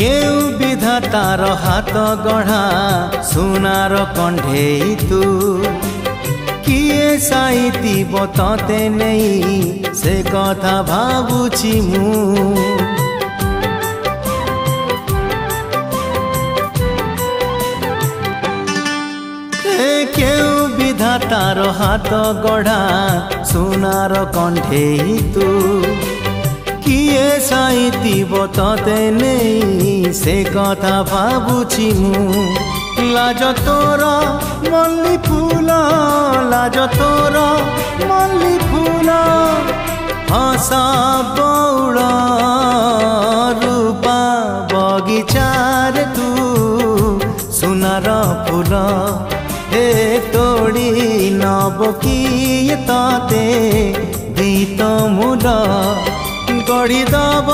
केउ विधातार हाथ गढ़ा सुनार कंढेई तू किए साइती बतते नहीं से कथा भाबुची मु केउ विधातार हाथ गढ़ा सुनार कंढेई तू किए साइती बतते नहीं से कथा भाबुची मु लाज तोर मल्ली फूल लाज तोर मल्ली फूल हसा बौड़ रूपा बगीचार तू सुनार फूल हे तोड़ी नब किए तते गीत मूल गढ़ी दब।